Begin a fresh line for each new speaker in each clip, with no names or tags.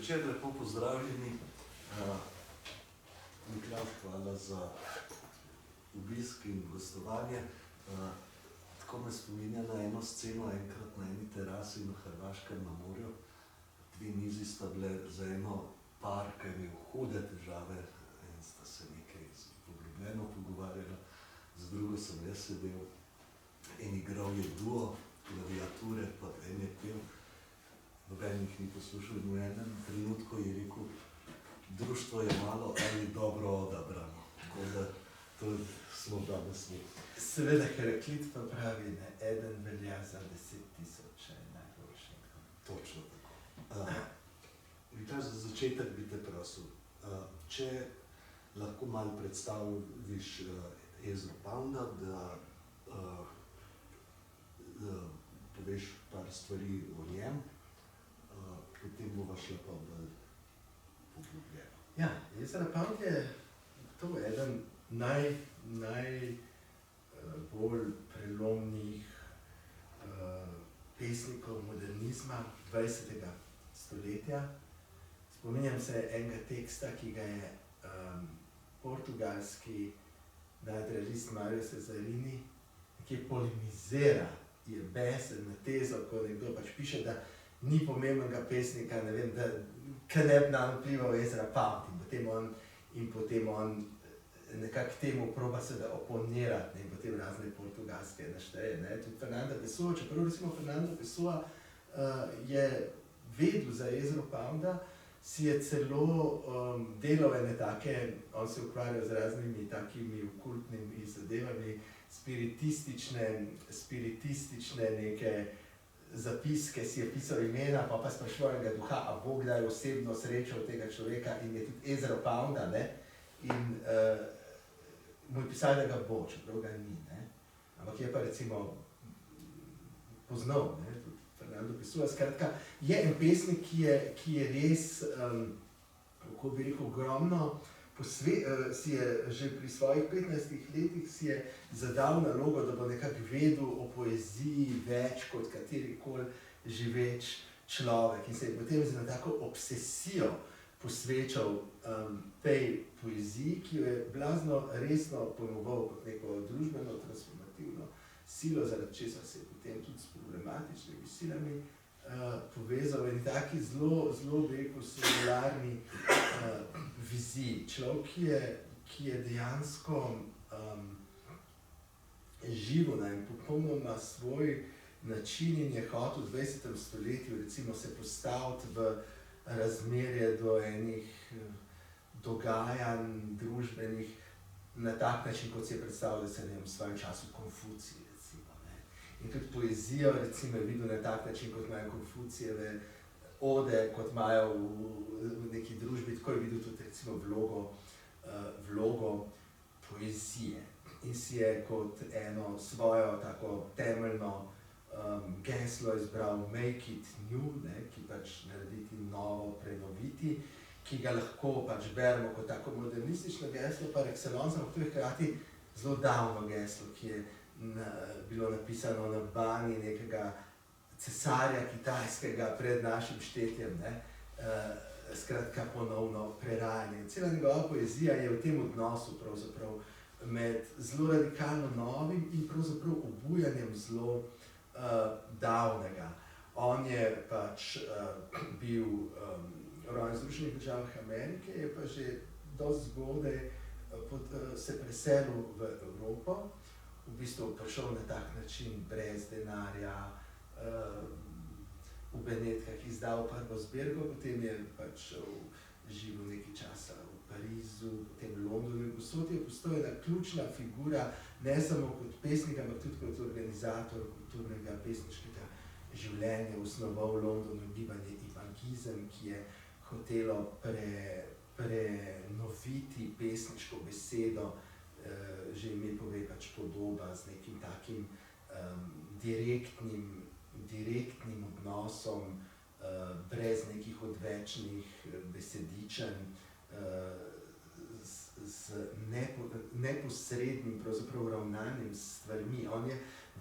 večer, lepo pozdravljeni. Miklavž, hvala za obisk in gostovanje. Tako me spominja na eno sceno, enkrat na eni terasi na Hrvaškem na morju. Dve mizi sta bile za eno par, ki je imel hude težave in sta se nekaj poglobljeno pogovarjala. Z drugo sem jaz sedel in igral je duo, klaviature, pa en je pel. Noben jih ni poslušal in v enem trenutku je rekel, društvo je malo ali dobro odabrano. Tako da to smo danes mi.
Seveda Heraklit pa pravi, ne, eden velja za 10 000 najboljši.
Točno tako. Vitaš, za začetek bi te prosil, če lahko malo predstaviš Ezro Pounda, da poveš par stvari o njem, potem bova šla pa bolj poglobljeno.
Ja, Ezra Pound je to eden najbolj prelomnih pesnikov modernizma 20. stoletja. Spominjam se enega teksta, ki ga je portugalski nadrealist Mário Cesarini, ki polemizira, je besen na tezo, ko nekdo pač piše, da ni pomembnega pesnika, ne vem, da ne bi nam vplival Ezra Pound in potem on nekako temu proba se da oponirati, ne, in potem razne portugalske našteje, ne, tudi Fernando Pessoa, čeprav recimo Fernando Pessoa je vedel za Ezro Pounda, si je celo delal ene take, on se ukvarjal z raznimi takimi okultnimi zadevami, spiritistične neke zapiske, si je pisal imena, pa spraševal enega duha, a Bog da je osebno srečal tega človeka in je tudi Ezra Pounda, ne, in mu je pisal, da ga bo, čeprav ga ni, ne, ampak je pa recimo poznal, ne, tudi Fernando Pessoa. Skratka, je en pesnik, ki je res, kako bi rekel, ogromno, si je že pri svojih 15 letih si je zadal nalogo, da bo nekako vedel o poeziji več kot katerikoli živeč človek in se je potem z eno tako obsesijo posvečal tej poeziji, ki jo je blazno resno pojmoval kot neko družbeno transformativno silo, zaradi česar se je potem tudi s problematičnimi silami povezal in taki zelo rekel singularni viziji. Človek, ki je dejansko živel na en popolnoma svoj način in je hotel v 20. stoletju recimo se postaviti v razmerje do enih dogajanj družbenih na tak način, kot si je predstavljal, da se v svojem času Konfucij, recimo. Ne. In tudi poezijo, recimo, je videl na tak način, kot imajo Konfucijeve ode, kot imajo v neki družbi, tako je videl tudi recimo vlogo poezije. In si je kot eno svojo tako temeljno geslo izbral Make it new, ne, ki pač narediti novo, prenoviti, ki ga lahko pač beremo kot tako modernistično geslo par excellence, ampak to je hkrati zelo davno geslo, ki je bilo napisano na bani nekega cesarja kitajskega pred našim štetjem, ne, skratka ponovno prerajanje. Cela njegova poezija je v tem odnosu pravzaprav med zelo radikalno novim in pravzaprav obujanjem zelo davnega. On je pač bil rojen v Združenih državah Amerike, je pa že dosti zgodaj se preselil v Evropo, v bistvu prišel na tak način brez denarja, v Benetkah izdal prvo zbirko, potem je pač živel nekaj časa v Parizu, potem v Londonu in povsod je postal ena ključna figura, ne samo kot pesnik, ampak tudi kot organizator kulturnega pesniškega življenja, osnoval v Londonu gibanje Evangizem, ki je hotelo prenoviti pesniško besedo, že ime pove pač podoba z nekim takim direktnim odnosom, brez nekih odvečnih besedičenj, z neposrednim pravzaprav ravnanjem s stvarmi. On je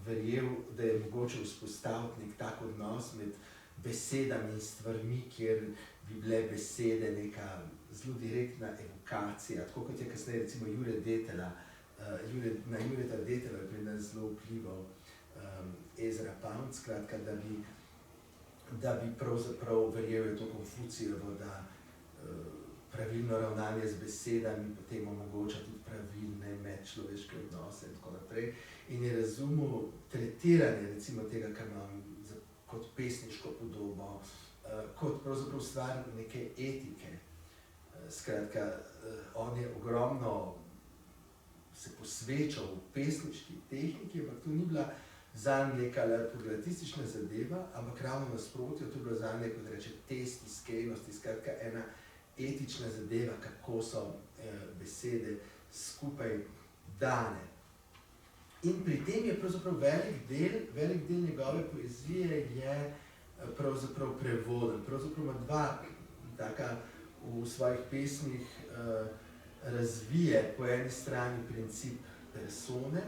verjel, da je mogoče vzpostaviti nek tak odnos med besedami in stvarmi, kjer bi bile besede neka zelo direktna evokacija, tako kot je kasneje recimo Jure Detela, na Jureta Detela je pri nas zelo vplival Ezra Pound, skratka, da bi pravzaprav verjel to Konfucijevo, da pravilno ravnanje z besedami potem omogoča tudi pravilne medčloveške odnose in tako naprej. In je razumel tretiranje recimo tega, kar imam kot pesniško podobo, kot pravzaprav stvar neke etike. Skratka, on je ogromno se posvečal v pesniški tehniki, ampak to ni bila zanj neka larpurlatistična zadeva, ampak ravno nasprotjo, to je bilo zanj, kot reče, test iskrenosti, skratka ena etična zadeva, kako so besede skupaj dane. In pri tem je pravzaprav velik del njegove poezije je pravzaprav prevoden. Pravzaprav ima dva taka v svojih pesmih razvije po eni strani princip persone,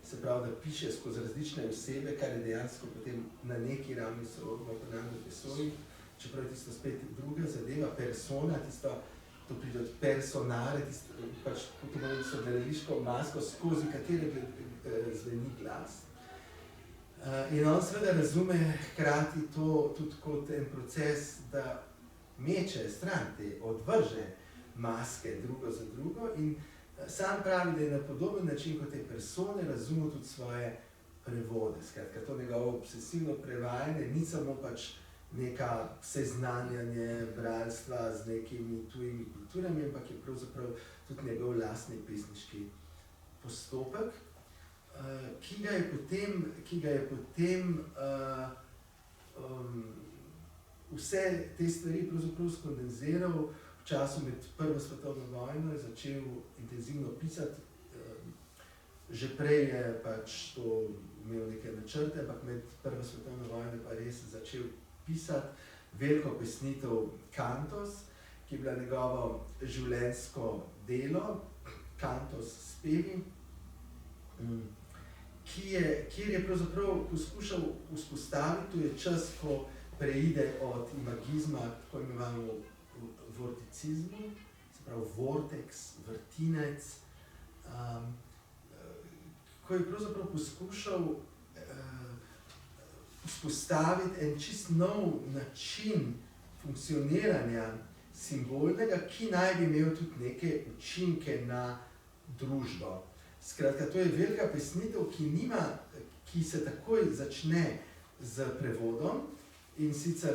se pravi, da piše skozi različne osebe, kar je dejansko potem na neki ravni sorodno Fernando Pessoa, čeprav je tisto spet druga zadeva, persona, tisto, to pride od personare, tisto, pač potem so gledališko masko, skozi katere zveni glas. In on seveda razume hkrati to tudi kot en proces, da meče stran te, odvrže maske drugo za drugo in sam pravi, da je na podoben način kot te persone razumel tudi svoje prevode. Skratka, to njegovo obsesivno prevajanje ni samo pač neka seznanjanje bralstva z nekimi tujimi kulturami, ampak je pravzaprav tudi njegov lastni pesniški postopek, ki ga je potem vse te stvari pravzaprav skondenziral v času med Prvo svetovno vojno, je začel intenzivno pisati. Že prej je pač to imel neke načrte, ampak med Prvo svetovno vojno pa res začel pisati veliko pesnitev Cantos, ki je bila njegovo življenjsko delo, Cantos spevi, kjer je pravzaprav poskušal vzpostaviti, to je čas, ko preide od imagizma k tako imenovanemu vorticizmu, se pravi vortex, vrtinec, ko je pravzaprav poskušal vzpostaviti en čist nov način funkcioniranja simbolnega, ki naj bi imel tudi neke učinke na družbo. Skratka, to je velika pesnitev, ki se takoj začne z prevodom, in sicer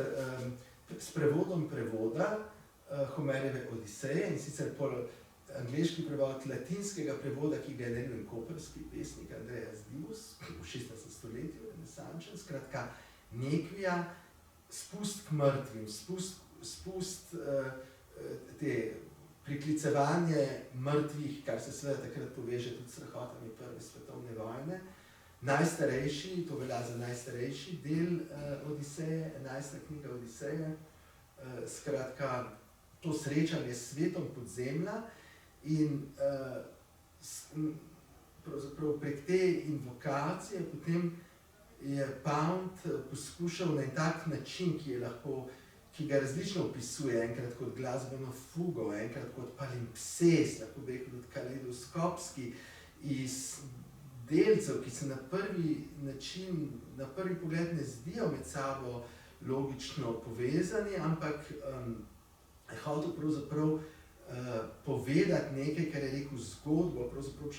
s prevodom prevoda Homerjeve Odiseje, in sicer po angleški prevod latinskega prevoda, ki ga je naredil koprski pesnik Andreas Divus v 16. stoletju, renesančen, skratka, Nekvija, spust k mrtvim, spust te priklicevanje mrtvih, kar se seveda takrat poveže tudi s strahotami Prve svetovne vojne. Najstarejši, to velja za najstarejši del Odiseje, 11. knjiga Odiseje, skratka, to srečanje s svetom podzemlja in pravzaprav prek te invokacije potem je Pound poskušal na en tak način, ki ga različno opisuje, enkrat kot glasbeno fugo, enkrat kot palimpsest, lahko bi rekel tudi kaleidoskopski, iz delcev, ki se na prvi pogled ne zdijo med sabo logično povezani, ampak je hotel pravzaprav povedati nekaj, kar je rekel zgodbo pravzaprav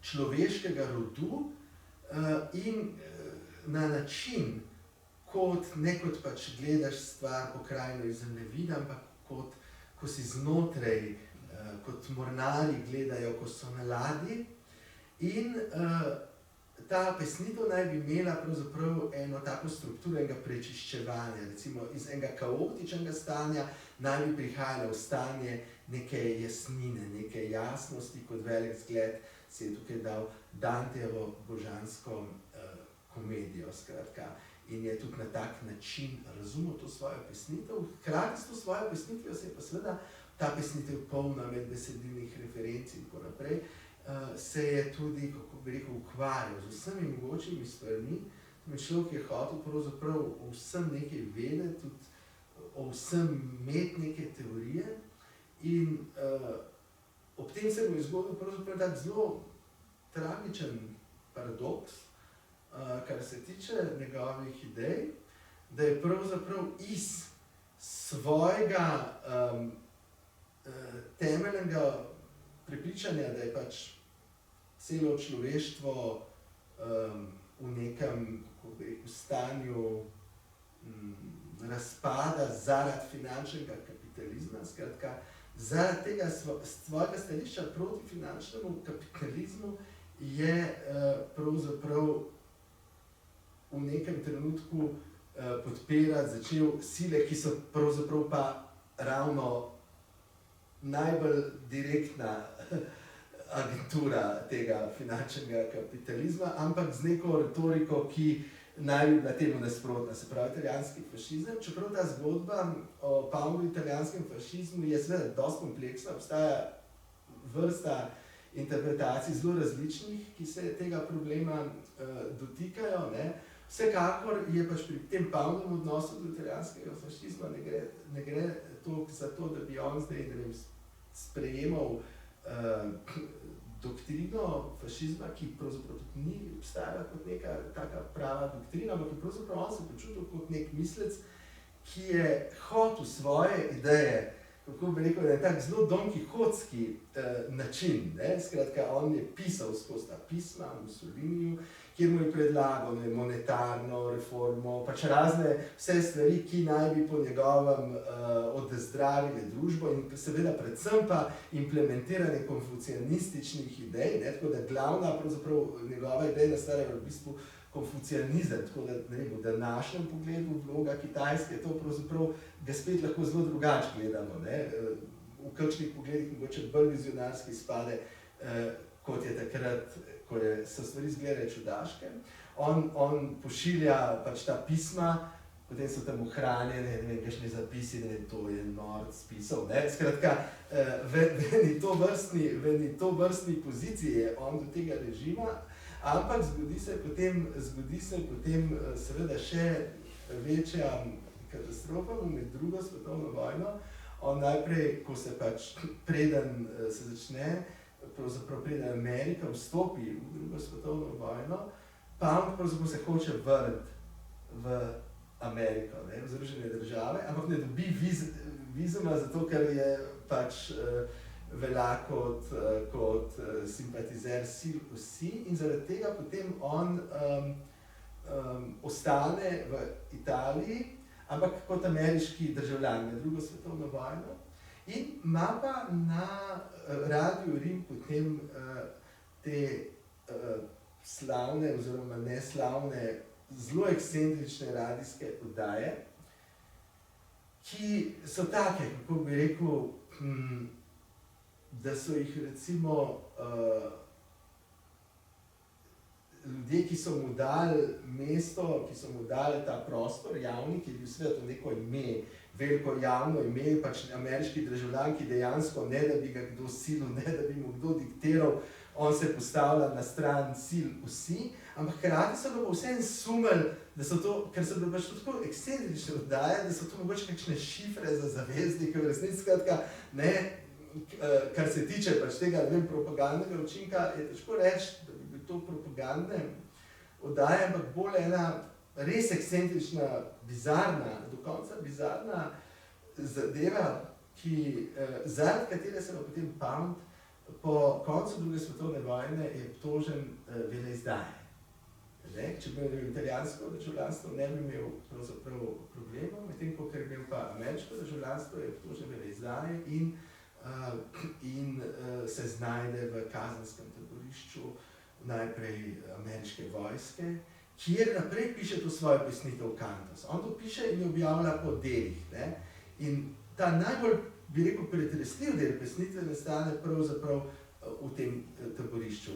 človeškega rodu in na način, ne kot pač gledaš stvar pokrajino iz zemljevida, ampak ko si znotraj, kot mornarji gledajo, ko so na ladji. In ta pesnitev naj bi imela pravzaprav eno tako strukturo enega prečiščevanja, recimo iz enega kaotičnega stanja naj bi prihajalo v stanje neke jasnine, neke jasnosti, kot velik zgled si je tukaj dal Dantejevo božansko komedijo, skratka. In je tudi na tak način razumel to svojo pesnitev. Hkrati s to svojo pesnitvijo se je pa seveda ta pesnitev polna medbesedilnih referenc in tako naprej, se je tudi, kako bi rekel, ukvarjal z vsemi mogočimi stvarmi, človek je hotel pravzaprav o vsem nekaj vedeti, tudi o vsem imeti neke teorije in ob tem se mu je zgodil pravzaprav tak zelo tragičen paradoks, kar se tiče njegovih idej, da je pravzaprav iz svojega temeljnega prepričanja, da je pač celo človeštvo v nekem, kako bi rekel, stanju razpada zaradi finančnega kapitalizma, skratka, zaradi tega svojega stališča proti finančnemu kapitalizmu je pravzaprav v nekem trenutku podpirati začel sile, ki so pravzaprav pa ravno najbolj direktna agentura tega finančnega kapitalizma, ampak z neko retoriko, ki naj bi bila temu nasprotna, se pravi italijanski fašizem. Čeprav ta zgodba o Poundu italijanskem fašizmu je seveda dosti kompleksna, obstaja vrsta interpretacij zelo različnih, ki se tega problema dotikajo, ne. Vsekakor je pač pri tem Poundovem odnosu do italijanskega fašizma ne gre toliko za to, da bi on zdaj, ne vem, sprejemal doktrino fašizma, ki pravzaprav tudi ni obstajala kot neka taka prava doktrina, ampak je pravzaprav on se počutil kot nek mislec, ki je hotel svoje ideje, kako bi rekel, da je tak zelo donkihotski način, ne, skratka, on je pisal skozi ta pisma Mussoliniju, kjer mu je predlagal monetarno reformo, pač razne vse stvari, ki naj bi po njegovem odzdravile družbo in seveda predvsem pa implementiranje konfucianističnih idej, ne, tako da glavna pravzaprav njegova idejna stvar je v bistvu konfucianizem, tako da ne vem, v današnjem pogledu vloga Kitajske, to pravzaprav ga spet lahko zelo drugače gledamo, ne, v kakšnih pogledih mogoče bolj vizionarski izpade, kot je takrat, ko so stvari izgledale čudaške. On pošilja pač ta pisma, potem so tam ohranjene, ne vem, kakšni zapisi, ne vem, to je norc pisal, ne, skratka, v eni tovrstni poziciji je on do tega režima, ampak zgodi se potem seveda še večja katastrofa med drugo svetovno vojno. On najprej, ko se pač preden se začne, pravzaprav preden Amerika vstopi v drugo svetovno vojno, Pound pravzaprav se hoče vrniti v Ameriko, ne, v Združene države, ampak ne dobi vizuma, zato ker je pač velja kot simpatizer sil vsi in zaradi tega potem on ostane v Italiji, ampak kot ameriški državljan med drugo svetovno vojno in ima pa na Radiu Rim potem te slavne oziroma neslavne, zelo ekscentrične radijske oddaje, ki so take, kako bi rekel, da so jih recimo ljudje, ki so mu dali mesto, ki so mu dali ta prostor javni, ki je bil seveda to neko ime, veliko javno ime, pač ameriški državljan, ki dejansko ne da bi ga kdo silil, ne da bi mu kdo diktiral, on se postavlja na stran sil vsi, ampak hkrati so ga vseeno sumili, da so to, ker so bile pač tako ekscentrične oddaje, da so to mogoče kakšne šifre za zaveznike, v resnici skratka, ne, kar se tiče pač tega, ne vem, propagandnega učinka, je težko reči, da bi bil to propagandne oddaje, ampak bolj ena res ekscentrična, bizarna, do konca bizarna zadeva, zaradi katere se bo potem Pound po koncu druge svetovne vojne je obtožen veleizdaje. Če bi imel italijansko državljanstvo, ne bi imel pravzaprav problemov, medtem ko ker bi imel pa ameriško državljanstvo, je obtožen veleizdaje in se znajde v kazenskem taborišču najprej ameriške vojske, kjer naprej piše to svojo pesnitev Cantos. On to piše in jo objavlja po delih, ne? In ta najbolj, bi rekel, pretresljiv del pesnitve nastane pravzaprav v tem taborišču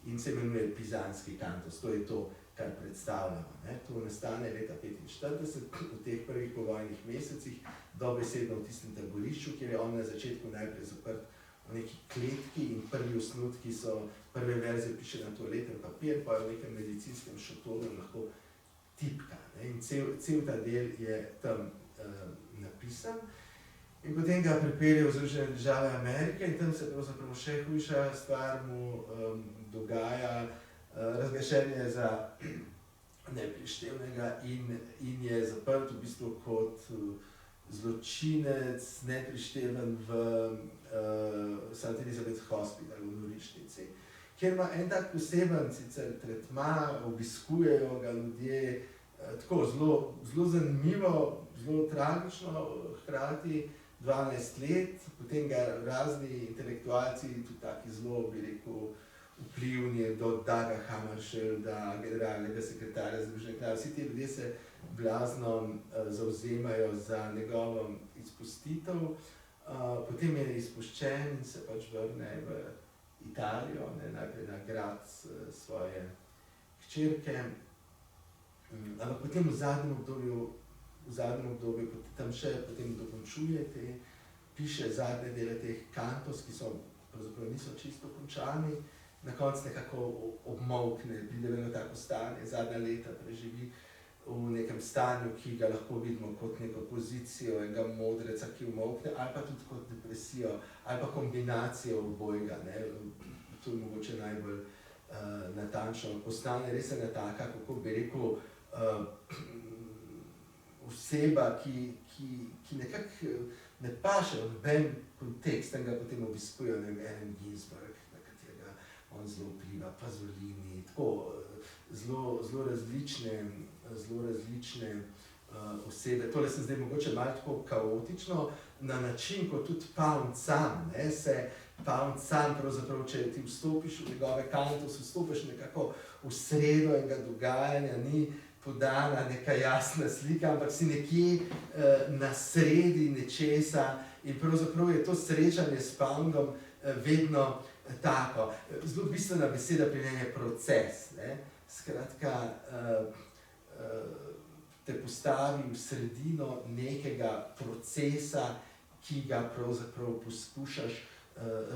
in se imenuje Pizanski Cantos. To je to, kar predstavljamo, ne? To nastane leta 1945, v teh prvih povojnih mesecih, dobesedno v tistem taborišču, kjer je on na začetku najprej zaprt v neki kletki in prvi osnutki so, prve verzije piše na toaleten papir, pa v nekem medicinskem šotoru lahko tipka. Ne? In cel ta del je tam napisan. In potem ga pripelje v Združene države Amerike in tam se pravzaprav še hujša stvar mu dogaja, razglašen za neprištevnega in je zaprt v bistvu kot zločinec, neprišteven v St. Elizabeth Hospital v norišnici, kjer ima en tak poseben sicer tretma, obiskujejo ga ljudje, tako zelo zanimivo, zelo tragično, hkrati 12 let, potem ga razni intelektualci, tudi taki zelo, bi rekel, vplivni, do Daga Hammarskjölda, generalnega sekretarja Združenih narodov. Vsi ti ljudje se blazno zavzemajo za njegovo izpustitev, potem je izpuščen in se pač vrne v Italijo, najprej na grad svoje hčerke, ampak potem v zadnjem obdobju tam še potem dokončuje piše zadnje dele teh kantos, ki so pravzaprav niso čisto končani, na koncu nekako obmolkne, pride v eno tako stanje, zadnja leta preživi v nekem stanju, ki ga lahko vidimo kot neko pozicijo enega modreca, ki umolkne, ali pa tudi kot depresijo, ali pa kombinacijo obojega, ne. To je mogoče najbolj natančno. Postane res ena taka, kako bi rekel, oseba, ki nekako ne paše v noben kontekst, in ga potem obiskujejo, ne vem, Allen Ginsberg, na katerega on zelo vpliva, Pasolini, tako zelo različne osebe. Tole se zdaj mogoče malo tako kaotično, na način, kot tudi Pound sam, ne, se Pound sam pravzaprav, če ti vstopiš v njegove kantos, vstopiš nekako v sredo enega dogajanja, ni podana neka jasna slika, ampak si nekje na sredi nečesa in pravzaprav je to srečanje s Poundom vedno tako. Zelo bistvena beseda pri njej je proces, ne. Skratka, te postavi v sredino nekega procesa, ki ga pravzaprav poskušaš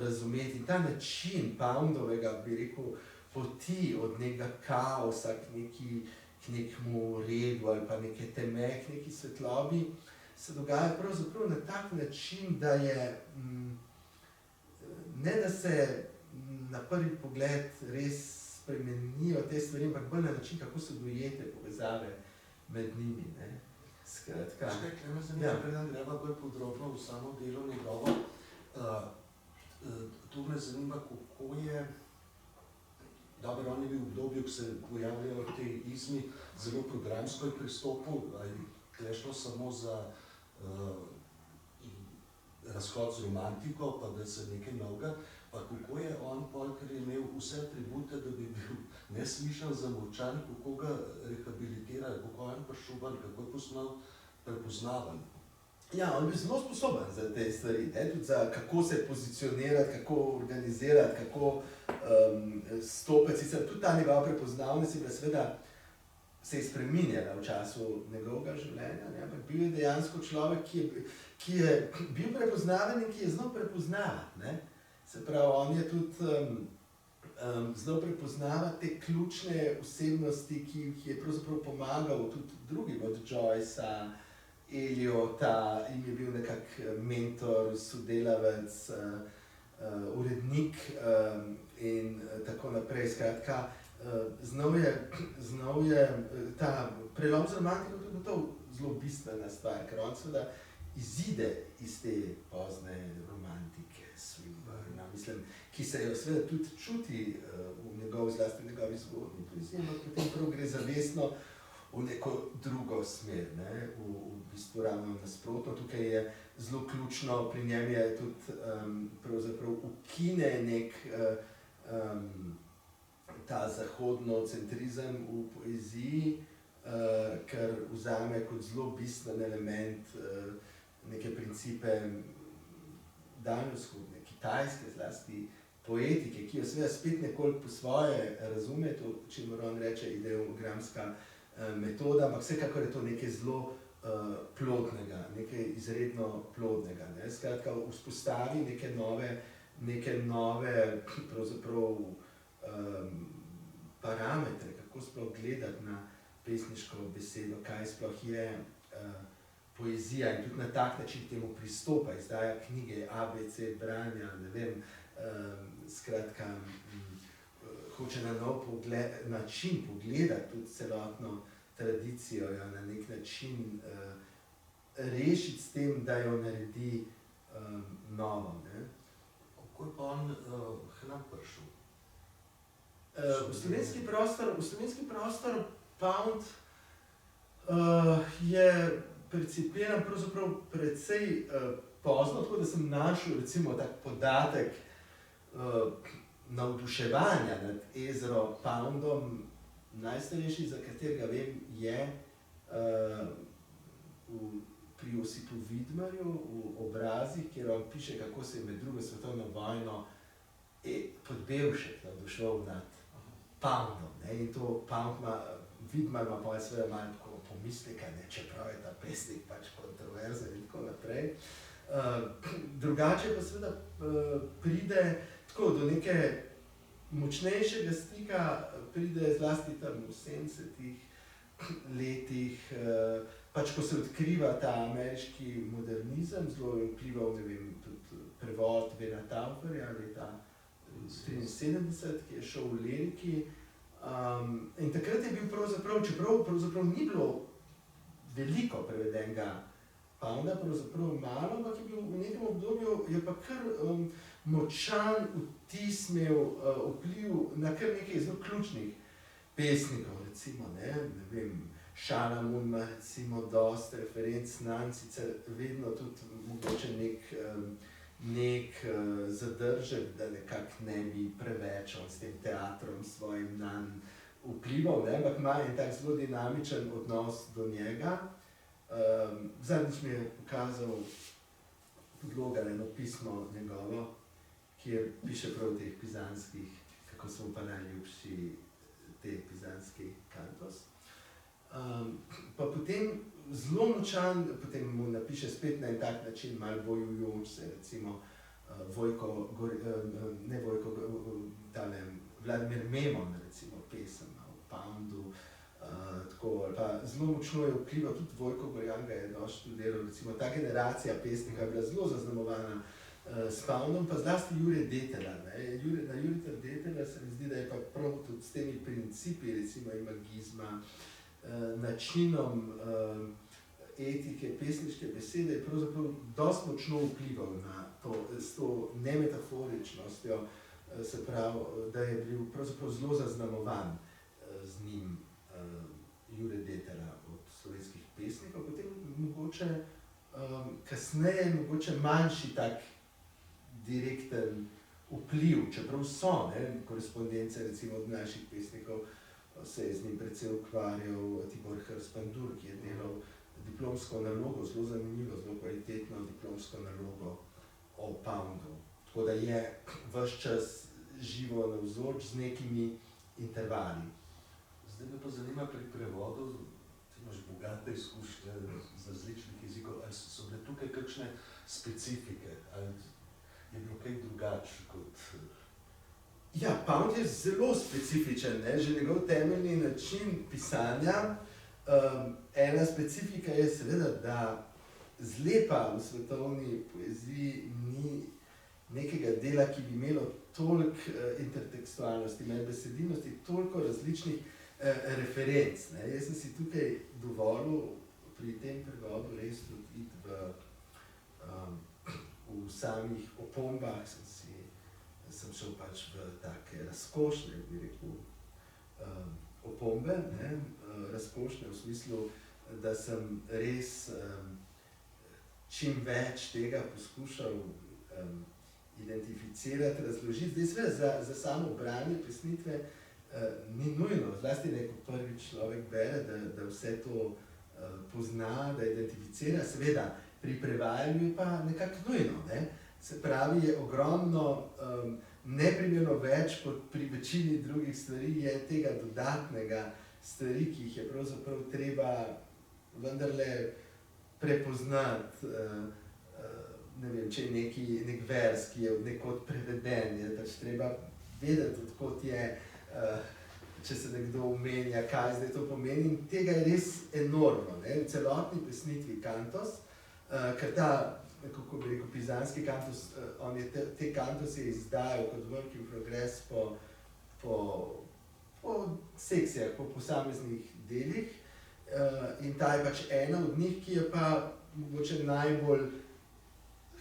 razumeti. In ta način Poundovega, bi rekel, poti od nekega kaosa k nekemu redu ali pa neke teme, k neki svetlobi, se dogaja pravzaprav na tak način, da je, ne da se na prvi pogled res spremenijo te stvari, ampak bolj na način, kako so dojete povezave med njimi, ne. Skratka.
Me zanima, preden greva bolj podrobno v samo delo njegovo. Tu me zanima, kako je, dobro, on je bil v obdobju, ko se pojavljajo te izmi, zelo programsko je pristopil, ali je šlo samo za razhod z romantiko, pa da se nekaj novega, pa kako je on, ker je imel vse atribute, da bi bil neslišan, zamolčan, kako ga rehabilitira, kako je on prišel ven, kako je postal prepoznaven.
Ja, on je bil zelo sposoben za te stvari, ne, tudi za kako se pozicionirati, kako organizirati, kako stopiti. Sicer tudi ta njegova prepoznavnost je bila seveda se je spreminjala v času njegovega življenja, ne, ampak bil je dejansko človek, ki je bil prepoznaven in ki je znal prepoznavati, ne. Se pravi, on je tudi znal prepoznavati te ključne osebnosti, ki je pravzaprav pomagal tudi drugim, od Joycea, Eliota, jim je bil nekak mentor, sodelavec, urednik in tako naprej. Skratka, znal je ta prelom z romantiko tudi to zelo bistvena stvar, ker on seveda izide iz te pozne romantike Swinburna, mislim, ki se jo seveda tudi čuti v njegovi zgodnji poeziji, ampak potem prav gre zavestno v neko drugo smer, ne, v bistvu ravno nasprotno. Tukaj je zelo ključno, pri njem je tudi pravzaprav ukine nek ta zahodnocentrizem v poeziji, ker vzame kot zelo bistven element neke principe daljnovzhodne, kitajske zlasti poetike, ki jo seveda spet nekoliko po svoje razume, to, čemur on reče ideogramska metoda, ampak vsekakor je to nekaj zelo plodnega, nekaj izredno plodnega, ne. Skratka, vzpostavi neke nove pravzaprav parametre, kako sploh gledati na pesniško besedo, kaj sploh je poezija in tudi na tak način k temu pristopa, izdaja knjige, ABC, branja, ne vem, skratka, hoče na nov način pogledati tudi celotno tradicijo, jo na nek način rešiti s tem, da jo naredi novo. Ne?
Kako je pa on k nam prišel?
V slovenski prostor Pound je percipiran pravzaprav precej pozno, tako da sem našel recimo tak podatek navduševanja nad Ezro Poundom. Najstarejši, za katerega vem, je pri Josipu Vidmarju v obrazih, kjer on piše, kako se je med drugo svetovno vojno Podbevšek navduševal nad Poundom. Ne? In to Pound ima, Vidmar ima pa seveda malo pomisleka, čeprav je ta pesnik pač kontroverzen in tako naprej. Drugače pa seveda pride tako do neke močnejšega stika, pride zlasti tam v 70-ih letih, pač ko se odkriva ta ameriški modernizem, zelo je vplival, ne vem, tudi prevod Vena Tauferja leta 1973, ki je šel v liriki. In takrat je bil pravzaprav, čeprav pravzaprav ni bilo veliko prevedenega Pounda, pravzaprav malo, ampak je bil v nekem obdobju, je pa kar močan vtis imel, vpliv na kar nekaj zelo ključnih pesnikov, recimo, ne vem, Šalamun ima recimo dosti referenc nanj, sicer vedno tudi mogoče nek zadržek, da nekako ne bi preveč on s tem teatrom svojim nanj vplival, ne, ampak ima en tak zelo dinamičen odnos do njega. Zadnjič mi je pokazal podloga eno pismo njegovo, kjer piše prav o teh pizanskih, kako so mu pa najljubši te pizanski kantos. Pa potem zelo močan, potem mu napiše spet na en tak način, malo bojujoč se, recimo Vladimir Memon, recimo, pesem o Poundu, tako, ali pa zelo močno je vplival, tudi Vojko Gorjan ga je dosti študiral, recimo ta generacija pesnika je bila zelo zaznamovana s Poundom, pa zlasti Jure Detela. Na Jureta Detela se mi zdi, da je pa prav tudi s temi principi, recimo imagizma, načinom etike, pesniške besede, je pravzaprav dosti močno vplival na to, s to nemetaforičnostjo, se pravi, da je bil pravzaprav zelo zaznamovan z njim Jure Detela od slovenskih pesnikov, potem mogoče kasneje mogoče manjši tak direkten vpliv, čeprav so, ne, korespondence recimo od naših pesnikov, se je z njim precej ukvarjal Tibor Hrst-Pandur, ki je delal diplomsko nalogo, zelo zanimivo, zelo kvalitetno diplomsko nalogo o Poundu. Tako da je ves čas živo navzoč z nekimi intervali.
Zdaj me pa zanima pri prevodu, ti imaš bogate izkušnje z različnih jezikov, ali so bile tukaj kakšne specifike, ali je bilo kaj drugače kot...
Ja, Pound je zelo specifičen, ne? Že njegov temeljni način pisanja. Ena specifika je seveda, da zlepa v svetovni poeziji ni nekega dela, ki bi imelo toliko intertekstualnosti, medbesedilnosti, toliko različnih referenc. Ne? Jaz sem si tukaj dovolil pri tem prevodu res tudi iti v samih opombah, sem šel pač v take razkošne, bi rekel, opombe, ne? Razkošne v smislu, da sem res čim več tega poskušal identificirati, razložiti. Zdaj seveda za samo branje pesnitve ni nujno, zlasti ne, ko prvič človek bere, da vse to pozna, da identificira, seveda pri prevajanju je pa nekako nujno, ne? Se pravi, je ogromno neprimerno več kot pri večini drugih stvari, je tega dodatnega stvari, ki jih je pravzaprav treba vendarle prepoznati. Ne vem, če je nek vers, ki je od nekod preveden, je pač treba vedeti, odkot je če se nekdo omenja, kaj zdaj to pomeni. In tega je res enormno, ne? V celotni pesnitvi Kantos, ker ta, kako bi rekel, pizanski kantos, on je te kantose izdajal kot work in progress po sekcijah, po posameznih delih. In ta je pač ena od njih, ki je pa mogoče najbolj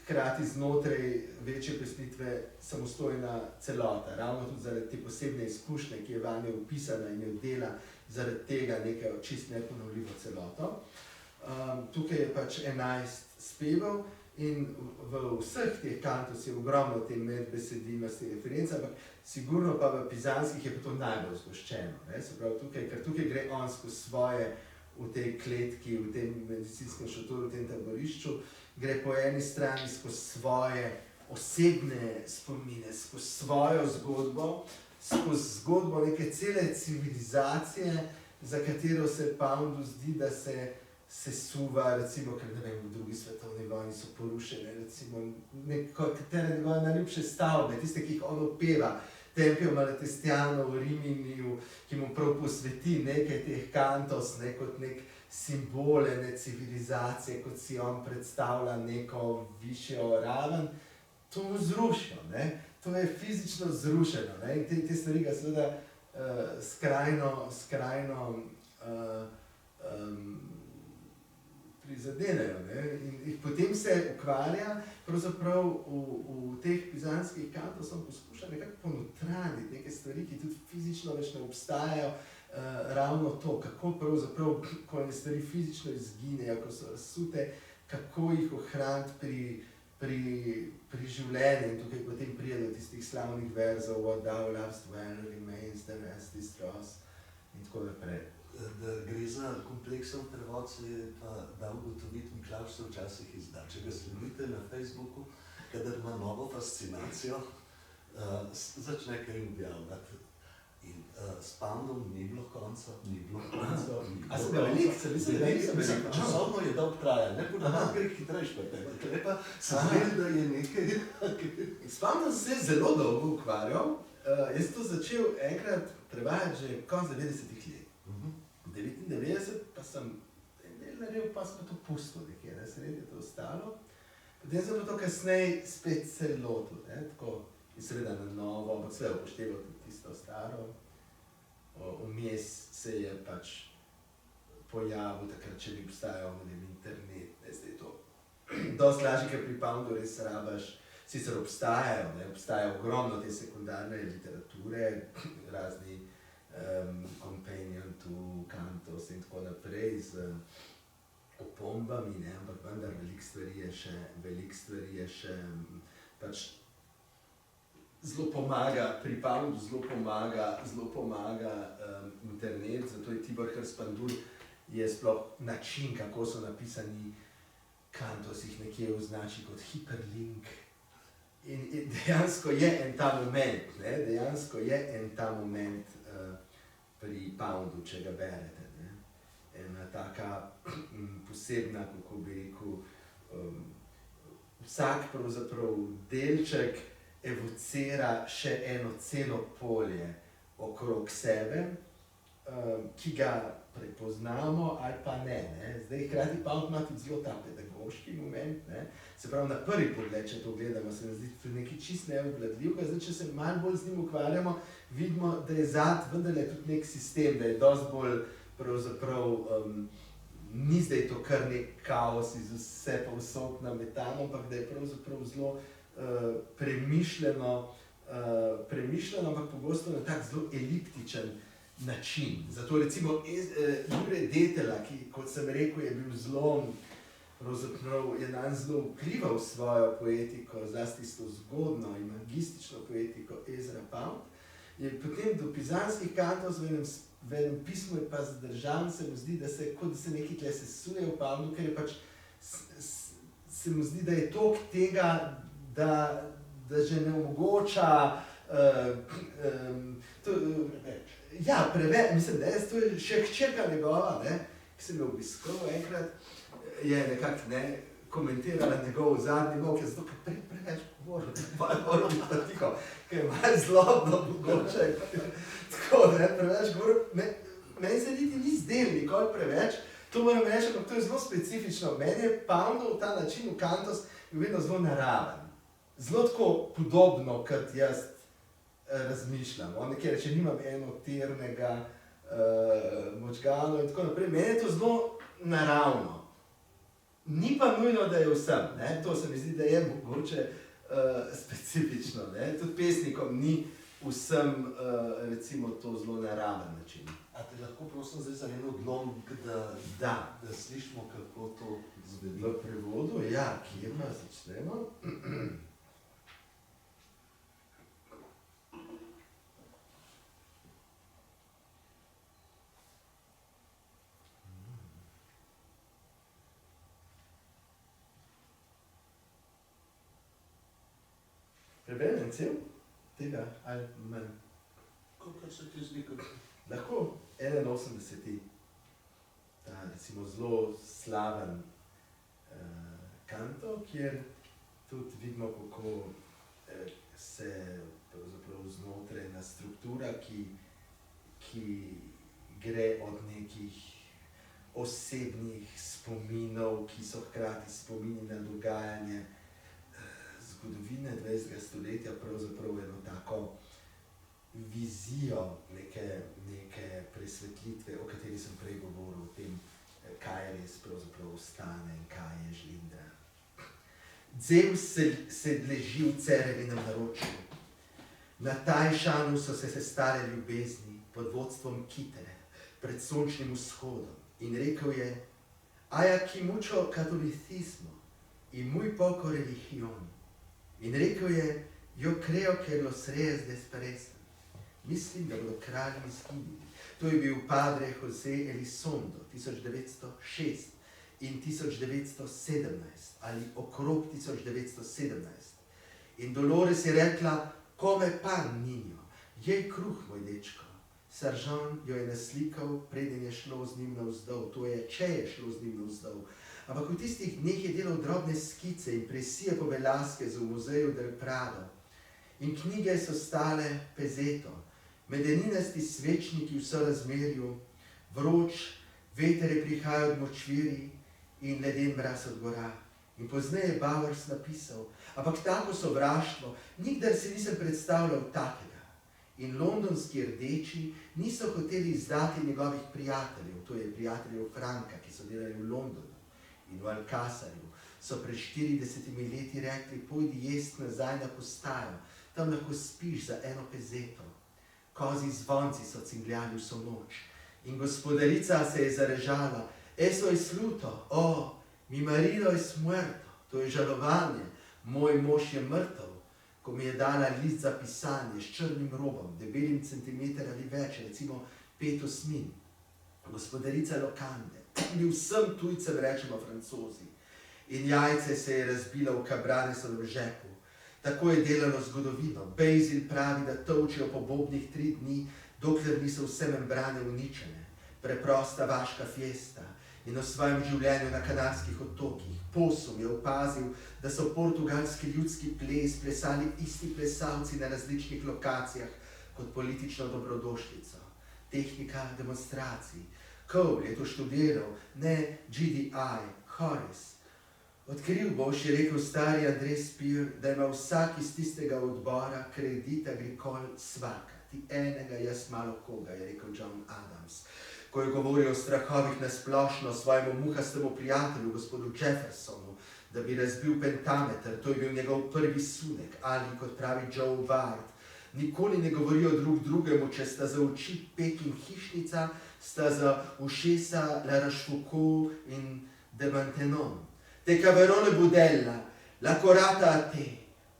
hkrati znotraj večje pesnitve samostojna celota. Ravno tudi zaradi te posebne izkušnje, ki je vanjo vpisana in jo dela zaradi tega nekaj čist neponovljivo celoto. Tukaj je pač 11 spevov in v vseh teh kantos je ogromno te medbesedilnosti referenc, ampak sigurno pa v pizanskih je pa to najbolj zgoščeno. Se pravi, ker tukaj gre on skozi svoje v tej kletki, v tem medicinskem šotoru, v tem taborišču, gre po eni strani skozi svoje osebne spomine, skozi svojo zgodbo, skozi zgodbo neke cele civilizacije, za katero se Poundu zdi, da se sesuva, recimo, ker ne vem, v drugi svetovni vojni so porušene, recimo, katere njegove najljubše stavbe, tiste, ki jih on opeva, Tempio Malatestiano v Riminiju, ki mu prav posveti nekaj teh kantos, kot nek simbol ene civilizacije, kot si on predstavlja neko višjo raven, to mu zrušijo, to je fizično zrušeno, in te stvari ga seveda skrajno prizadenejo, in potem se ukvarja, pravzaprav v teh pizanskih kantos on poskuša nekako ponotraniti neke stvari, ki tudi fizično več ne obstajajo, ravno to, kako pravzaprav, ko ene stvari fizično izginejo, ko so razsute, kako jih ohraniti pri življenju, in tukaj potem pride do tistih slavnih verzov What thou lovest well remains, the rest is dross, in tako naprej.
Da gre za kompleksen prevod, se je pa dal ugotoviti, Miklavž se včasih izda. Če ga sledite na Facebooku, kadar ima novo fascinacijo, začne kaj objavljati. In s Poundom ni bilo konca, ni bilo konca.
A sem ga veliko,
časovno je dolg trajal, ne ponavljam, gre hitrejš pa tebe. Treba se zmeri, da je nekaj.
S Poundom sem se zelo dolgo ukvarjal. Jaz to začel enkrat prevajati že konec 90-ih let. 99 pa sem en del naredil, pa sem to pustil nekje, sredi je to ostalo. Potem sem to kasneje spet se lotil, tako, in seveda na novo, ampak sve upošteval tudi tisto staro. Vmes se je pač pojavil, takrat če ni obstajal, ne vem, internet, zdaj to. Dosti lažje, ker pri Poundu res rabaš, sicer obstajajo, obstaja ogromno te sekundarne literature, razni companion to kantos in tako naprej z opombami, ampak vendar veliko stvari je še pač zelo pomaga, pri Poundu zelo pomaga internet, zato je Tibor Hrspandul je sploh način, kako so napisani kantos, jih nekje označi kot hiperlink. In dejansko je en ta moment, pri Poundu, če ga berete. Ena taka posebna, kako bi rekel, vsak pravzaprav delček evocira še eno celo polje okrog sebe, ki ga prepoznamo ali pa ne. Zdaj, hkrati Pound ima tudi zelo ta pedagoški moment, se pravi, na prvi pogled, če to gledamo, se mi zdi nekaj čist neobvladljivega. Zdaj, če se malo bolj z njim ukvarjamo, vidimo, da je vendarle tudi nek sistem, da je dosti bolj pravzaprav, ni zdaj to kar nek kaos iz vse povsod nametano, ampak da je pravzaprav zelo premišljeno, ampak pogosto na tak zelo eliptičen način. Zato recimo Jure Detela, ki, kot sem rekel, je bil zelo, pravzaprav je nanj zelo vplival svojo poetiko, zlasti s to zgodno in magistično poetiko Ezra Pound, je potem do pizanskih kantos v enem pismu je pa zadržan, se mu zdi, da se nekaj tle sesuje v Poundu, ker je pač, se mu zdi, da je toliko tega, da že ne omogoča, preveč, mislim, to je še hčerka njegova, ki sem jo obiskal enkrat, je nekako komentirala njegov zadnji molk, zato ker preveč govoril, moram biti pa tiho, ker je malo zlobno mogoče. Tako, ne, preveč govorim, meni se niti ni zdel nikoli preveč, to moram reči, ampak to je zelo specifično. Meni je Poundov ta način v Cantos vedno zelo naraven. Zelo tako podobno, kot jaz razmišljam. On nekaj reče, nimam enoternega možganov in tako naprej. Meni je to zelo naravno. Ni pa nujno, da je vsem, ne? To se mi zdi, da je mogoče specifično. Ne? Tudi pesnikom ni vsem recimo to zelo naraven način.
A te lahko prosim zdaj za en odlom, da slišimo, kako to zveni?
V prevodu, ja, kje pa začnemo? Preberem cel tega ali manj?
Kakor se ti zdi, kako?
Lahko 81. Ta recimo zelo slaven kanto, kjer tudi vidimo, kako se pravzaprav znotraj ena struktura, ki gre od nekih osebnih spominov, ki so hkrati spomini na dogajanje zgodovine 20. stoletja, pravzaprav eno tako vizijo neke presvetlitve, o kateri sem prej govoril, o tem, kaj res pravzaprav ostane in kaj je žlindra. Zeus se leži v Cerevinem naročju. Na Tajšanu so se sestale ljubezni pod vodstvom Kitere pred sončnim vzhodom in rekel je: "Hay aquí mucho catolicismo y muy poco religión." In rekel je: "Yo creo que los reyes desaparecen." Mislim, da bodo kralji izginili. To je bil padre José Elizondo 1906 in 1917 ali okrog 1917. In Dolores je rekla: "Come pan, niño, jej kruh, moj dečko." Saržan jo je naslikal, preden je šlo z njim navzdol, to je, če je šlo z njim navzdol. Ampak v tistih dneh je delal drobne skice in presije po Velázquezu v muzeju del Prado. In knjige so stale pezeto, medeninasti svečniki v sorazmerju, vroč, veter je prihajal od močvirij in leden mraz od gora. In pozneje je Bowers napisal: "Ampak tako sovraštvo, nikdar si nisem predstavljal takega." In londonski rdeči niso hoteli izdati njegovih prijateljev, to je prijateljev Franka, ki so delali v Londonu in v Alcázarju, so pred 40 leti rekli: "Pojdi jest nazaj na postajo, tam lahko spiš za eno pezeto." Kozji zvonci so cingljali vso noč in gospodarica se je zarežala: "Eso es luto, oh, mi marido es muerto." To je žalovanje, moj mož je mrtev, ko mi je dala list za pisanje s črnim robom, debelim centimeter ali več, recimo 5 osmin. Gospodarica Lokande, mi vsem tujcem rečemo Francozi. In jajce se je razbila v Cabranesovem žepu. Tako je delalo zgodovino. Basil pravi, da tolčijo po bobnih 3 dni, dokler niso vse membrane uničene. Preprosta vaška fiesta. In o svojem življenju na Kanarskih otokih. Posum je opazil, da so portugalski ljudski ples plesali isti plesalci na različnih lokacijah kot politično dobrodošlico. Tehnika demonstracij. Cole je to študiral, ne GDI, Horace. Odkril boš, je rekel stari Andres Speer, da ima vsak iz tistega odbora kredit agricole svaka. Ti enega, jaz malo koga, je rekel John Adams, ko je govoril o strahovih nasplošno svojemu muhastemu prijatelju, gospodu Jeffersonu, da bi razbil pentameter, to je bil njegov prvi sunek, ali kot pravi Joe Ward, nikoli ne govorijo drug drugemu, če sta za oči Peking hišnica, sta za ušesa La Rochefoucauld in de Maintenon. Te caverone budella, la corata a te,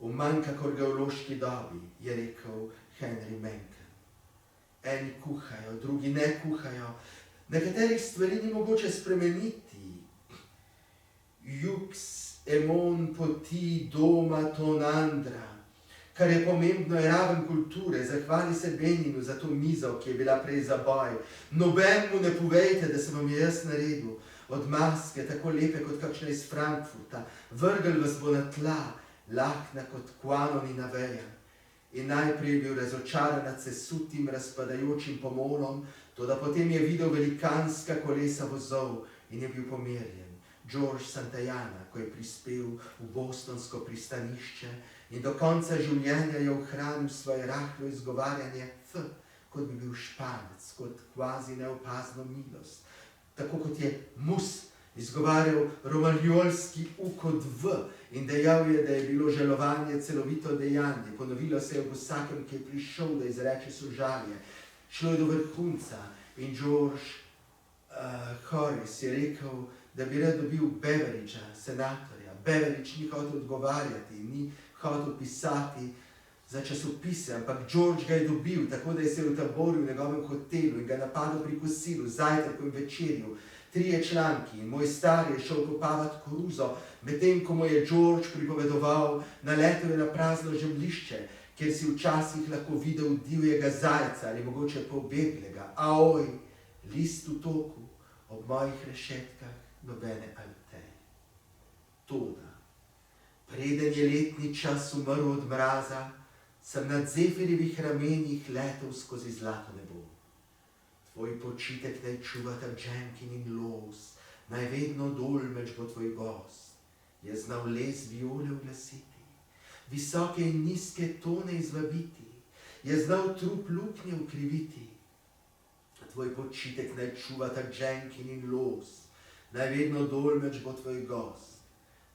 v manj kakor geološki dobi, je rekel Henry Mencken. Eni kuhajo, drugi ne kuhajo, nekaterih stvari ni mogoče spremeniti. Jux emon poti doma ton andra. Kar je pomembno, je raven kulture, zahvali se Beninu za to mizo, ki je bila prej za boj. Nobenemu ne povejte, da sem vam jaz naredil. Od maske, tako lepe kot kakšna iz Frankfurta, vrgel vas bo na tla lahna kot kvanonina veja. In najprej je bil razočaran nad sesutim, razpadajočim pomolom, toda potem je videl velikanska kolesa vozov in je bil pomirjen. George Santayana, ko je prispel v bostonsko pristanišče in do konca življenja je ohranil svoje rahlo izgovarjanje F, kot bi bil Španec, kot kvazi neopazno milost. Tako kot je mus izgovarjal romaljolski U kot V in dejal je, da je bilo žalovanje celovito dejanje. Ponovilo se je v vsakem, ki je prišel, da izreče sožalje. Šlo je do vrhunca in George Horace je rekel, da bi rad dobil Beveridgea, senatorja. Beveridge ni hotel odgovarjati, ni hotel pisati za časopise, ampak George ga je dobil, tako da je se utaboril v njegovem hotelu in ga napadel pri kosilu, zajtrku in večerju. 3 članki in moj star je šel kopavati koruzo, medtem ko mu je George pripovedoval, naletel je na prazno žemljišče, kjer si včasih lahko videl divjega zajca ali mogoče pobeglega. Aoj, list v toku, ob mojih rešetkah nobene alteje. Toda, preden je letni čas umrl od mraza, sem nad Zefirjevih ramenih letel skozi zlato nebo. Tvoj počitek naj čuvata Jenkin in Laws, naj vedno dolmeč bo tvoj gost. Je znal les viole uglasiti, visoke in nizke tone izvabiti, je znal trup luknje ukriviti. Tvoj počitek naj čuvata Jenkin in Laws, naj vedno dolmeč bo tvoj gost.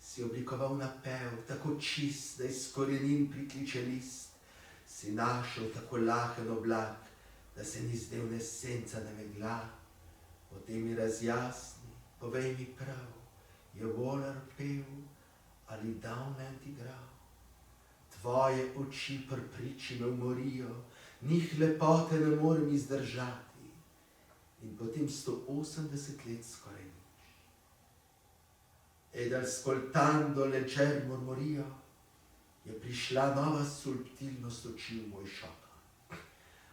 Si oblikoval napev, tako čist, da iz korenin prikliče list. Si našel tako lahen oblak, da se ni zdel ne senca ne megla. Potem mi razjasni, povej mi prav, je Waller pel ali Downland igral. Tvoje oči pri priči me umorijo, njih lepote ne morem izdržati. In potem 180 let skoraj nič. Ed ascoltando legger murmurio, je prišla nova subtilnost oči v moj šok.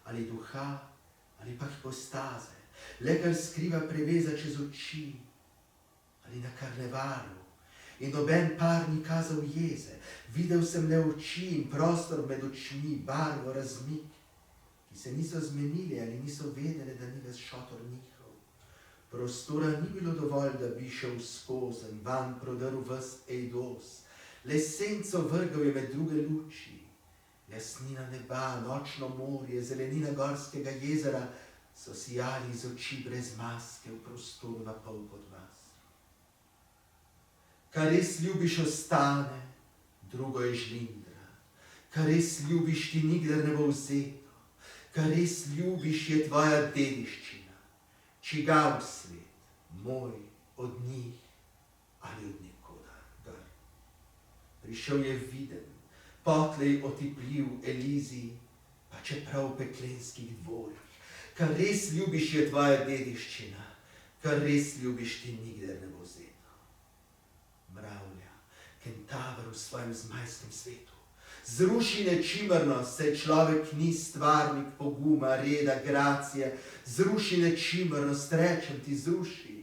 Ali duha, ali pa hipostaze, le kar skriva preveza čez oči, ali na karnevalu. In noben par ni kazal jeze, videl sem le oči in prostor med očmi, barvo, razmik, ki se niso zmenili ali niso vedeli, da ni ves šotor njihov. Prostora ni bilo dovolj, da bi šel skozen, van prodrl ves ejdos, le senco vrgal je med druge luči. Jasnina neba, nočno morje, zelenina gorskega jezera so sijali iz oči brez maske v prostoru na pol pod vas. Kar res ljubiš ostane, drugo je žlindra. Kar res ljubiš ti nikdar ne bo vzeto. Kar res ljubiš je tvoja dediščina. Čigav svet, moj, od njih ali od nekoga. Prišel je viden, potlej otipljiv Elizi, pa čeprav v peklenskih dvorih. Kar res ljubiš je tvoja dediščina, kar res ljubiš ti nikdar ne bo vzeto. Mravlja, kentaver v svojem zmajskem svetu. Zruši nečimrnost, saj človek ni stvarnik poguma, reda, gracije. Zruši nečimrnost, rečem ti, zruši.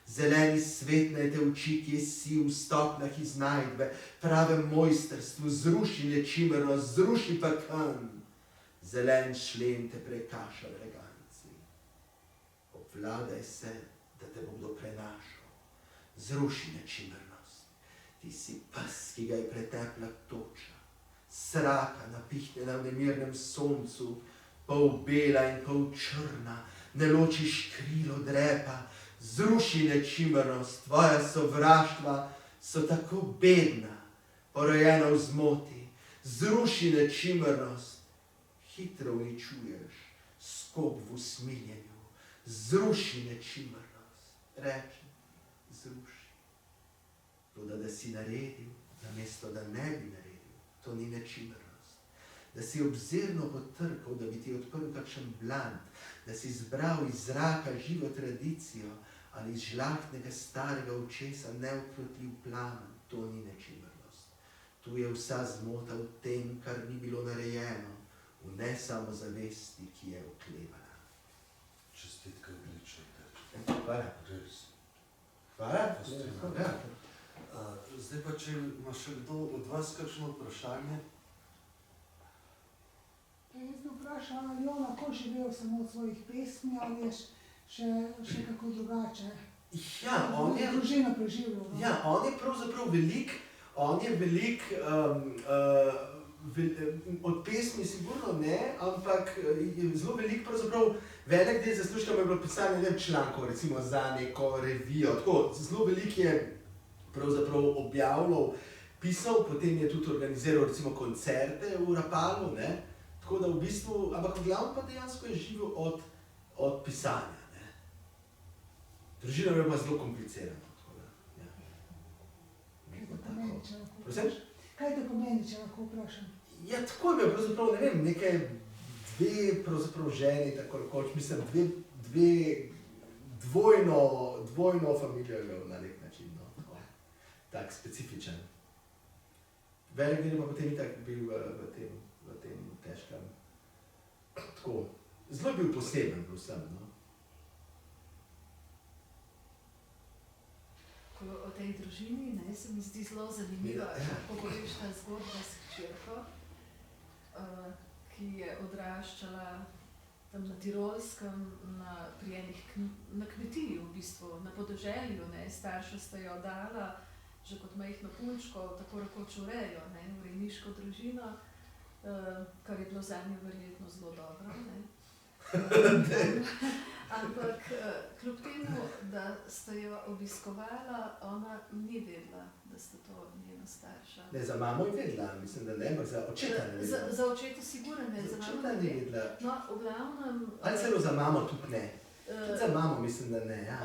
Zeleni svet naj te uči, kje si v stopnjah iznajdbe, pravem mojstrstvu. Zruši nečimrnost, zruši pa kan. Zelen šlem te prekaša v eleganci. Obvladaj se, da te bo kdo prenašal. Zruši nečimrnost. Ti si pes, ki ga je pretepla toča. Sraka, napihnjena v nemirnem soncu, pol bela in pol črna, ne ločiš krilo drepa. Zruši nečimrnost, tvoja sovraštva so tako bedna, porojena v zmoti. Zruši nečimrnost, hitro uničuješ, skop v usmiljenju. Zruši nečimrnost, rečem, zruši. Toda, da si naredil, namesto da ne bi naredil, to ni nečimrnost. Da si obzirno potrkal, da bi ti odprl kakšen blant, da si zbral iz zraka živo tradicijo ali iz žlahtnega starega očesa neukrotljiv plamen, to ni nečimrnost. Tu je vsa zmota v tem, kar ni bilo narejeno, v nesamozavesti, ki je oklevala.
Čestitka odlična teče.
Hvala.
Res.
Hvala.
Zdaj pa, če ima še kdo od vas kakšno vprašanje?
Jaz bi vprašala, ali on lahko živel samo od svojih pesmi ali je še kako drugače?
Ja, on je...
Družino preživljal. No?
Ja, on je pravzaprav velik, od pesmi sigurno ne, ampak je zelo velik, pravzaprav velik del zaslužka mu je bilo pisanje člankov, recimo za neko revijo, tako, zelo velik je pravzaprav objavljal, pisal, potem je tudi organiziral recimo koncerte v Rapalu, ne, tako da v bistvu, ampak v glavnem pa dejansko je živel od pisanja. Družina je bila zelo komplicirana.
Kaj to pomeni, če lahko vprašam?
Ja, tako je bil pravzaprav, ne vem, nekaj dve pravzaprav ženi, tako rekoč, mislim, dvojno familijo imel na nek način, no, tak specifičen. Velik del pa potem itak bil v tem težkem, tako, zelo bil poseben vsem, no.
O tej družini, ne, se mi zdi zelo zanimiva, kako poveš ta zgodba s hčerko, ki je odraščala tam na Tirolskem, na kmetiji v bistvu, na podeželju, ne, starša sta jo dala že kot majhno punčko, tako rekoč v rejo, ne, v rejniško družino, kar je bilo zanjo verjetno zelo dobro, ne. Ampak kljub temu, da sta jo obiskovala, ona ni vedela, da sta to njena starša.
Ne, za mamo je vedela, mislim, da ne, ampak za očeta ne vedela.
Za očeta sigurno ne, za mamo
ne vedela.
No, v glavnem...
Ali celo za mamo tudi ne. Tudi za mamo mislim, da ne, ja.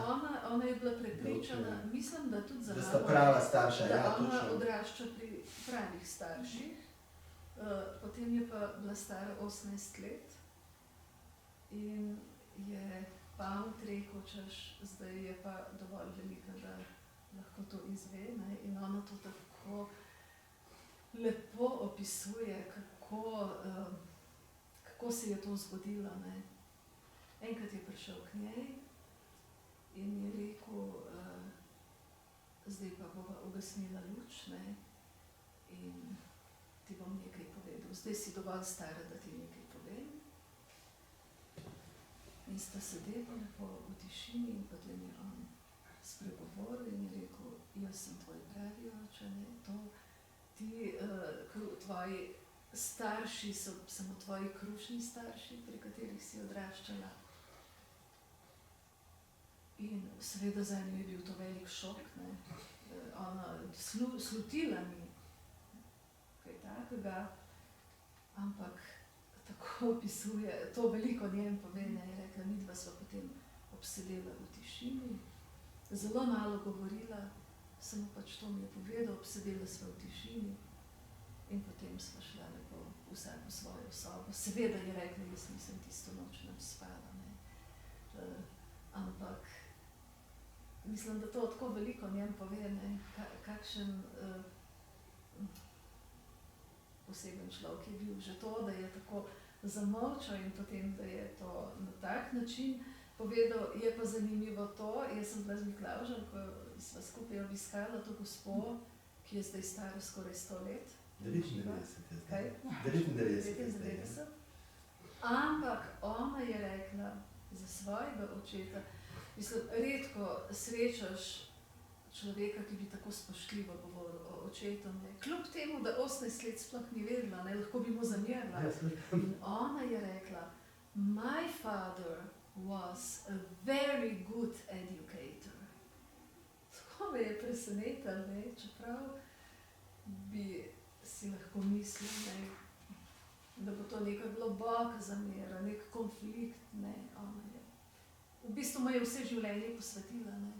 Ona je bila prepričana, mislim, da tudi za mamo...
Da sta prava starša, ja, točno.
Da ona odrašča pri pravih starših, potem je pa bila stara 18 let in je pamet rekel, češ, zdaj je pa dovolj velika, da lahko to izve, ne? In ona to tako lepo opisuje, kako se je to zgodilo, ne? Enkrat je prišel k njej in je rekel, zdaj pa bova ugasnila luč, ne? In ti bom nekaj povedal. Zdaj si dovolj stara, da ti nekaj povem. In sta sedela lepo v tišini in potem je on spregovoril in je rekel, jaz sem tvoj pravi oče, ne, to, tvoji starši so samo tvoji krušni starši, pri katerih si odraščala. In seveda za njo je bil to velik šok, ne, ona slutila mi kaj takega, ampak tako opisuje, to veliko njem pove, ne, je rekla, midva sva potem obsedela v tišini, zelo malo govorila, samo pač to mi je povedal, obsedela sva v tišini in potem sva šla lepo vsak v svojo sobo. Seveda je rekla, jaz nisem tisto noč nam spala, ne, ampak mislim, da to tako veliko njem pove, ne, kakšen poseben človek je bil. Že to, da je tako zamolčal in potem, da je to na tak način povedal, je pa zanimivo to, jaz sem bila z Miklavžem, ko sva skupaj obiskala to gospo, ki je zdaj stara skoraj 100 let.
99 je zdaj.
Kaj?
99.
Ampak ona je rekla za svojega očeta, mislim, redko srečaš človeka, ki bi tako spoštljivo govoril o očetu, ne. Kljub temu, da 18 let sploh ni vedela, ne, lahko bi mu zamerila. In ona je rekla, my father was a very good educator. Tako me je presenetilo, ne, čeprav bi si lahko mislil, ne, da bo to neka globoka zamera, nek konflikt, ne, ona je. V bistvu mu je vse življenje posvetila, ne.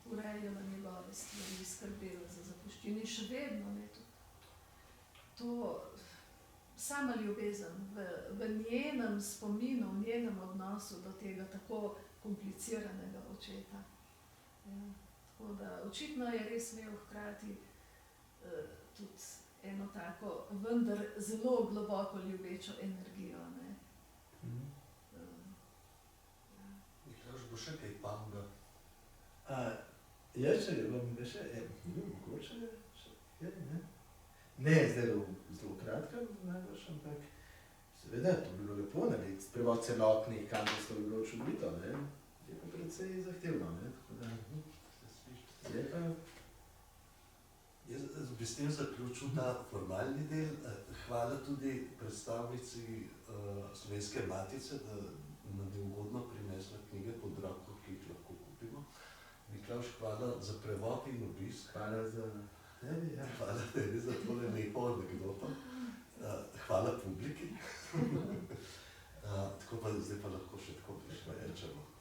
Urejala njegove stvari, skrbela za zapuščino in še vedno, ne, to sama ljubezen v njenem spominu, v njenem odnosu do tega tako kompliciranega očeta. Ja, tako da očitno je res imel hkrati tudi eno tako, vendar zelo globoko ljubečo energijo, ne.
Miklavž, bo še kaj panga?
Ja, če bom ga še, mogoče še, je, ne. Ne, zdaj zelo kratko, najbolj, ampak seveda, to bi bilo lepo narediti, prevod celotnih kantorstv bi bilo čudovito, ne. Je pa precej zahtevno, ne, tako da, je pa...
Jaz bi s tem zaključil ta formalni del. Hvala tudi predstavnici Slovenske matice, da nam je ugodno prinesla knjige pod roko, ki jih lahko kupimo. Miklavž, hvala za prevod in obisk.
Hvala za tebi, ja.
Hvala tebi za tole lepo anekdoto. Hvala publiki. Tako pa zdaj pa lahko še tako rečemo.